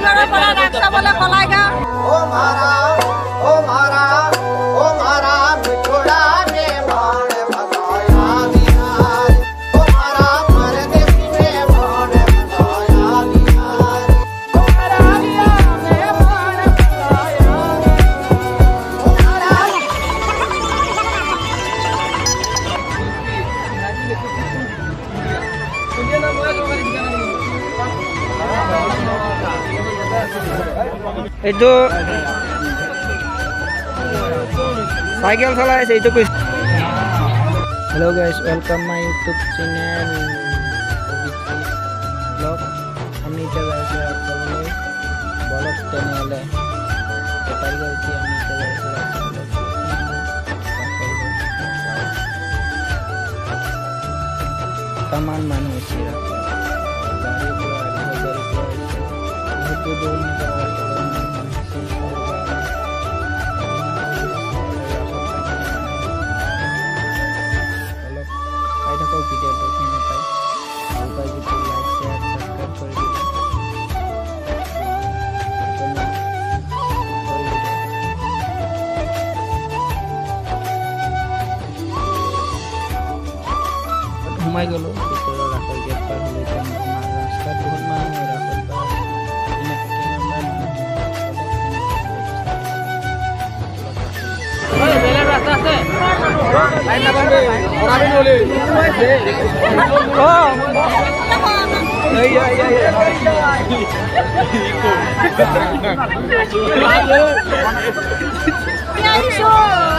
হাতীগড়ৰ পৰা ৰাস চাবলৈ পলাই গাঁও এইটো সাইকেল চলাই আছে এইটো কইছ hello guys welcome my YouTube channel blog আমি এটা গাইছে আপনাদের ব্লগ চ্যানেলে তাই গাইছি আমি এটা গাইছি তামান মানুষ এরা গাড়ি পুরো बहुत दूर ঘুমাই গলো ভিতৰৰ ৰাখৰ গেট পাৰ হ'লে ৰাস্তাত বহুত মানুহ ৰাখত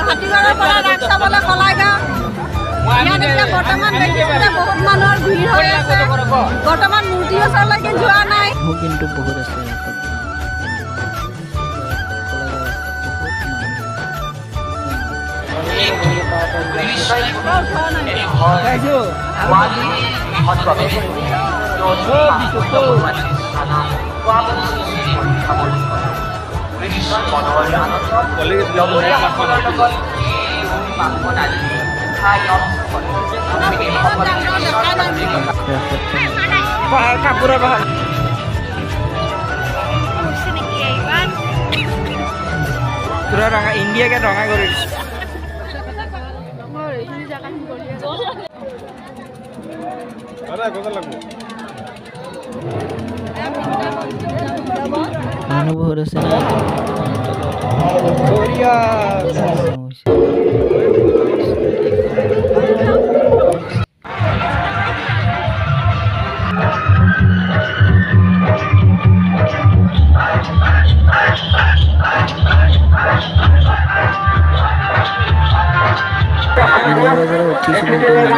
হাতীগড়ৰ পৰা ৰাস চাবলৈ পলাই গাঁও বৰ্তমান দেখিছে বহুত মানুহৰ ভিৰ হৈ আছে বৰ্তমান মূৰ্তি ওচৰলৈকে যোৱা নাই কিন্তু বহুত আছে কাপোৰৰ ভাল পুৰা ৰঙা ইণ্ডিয়াকে ৰঙা কৰি দিছে মানুহ বহুত আছে উঠিছিলোঁ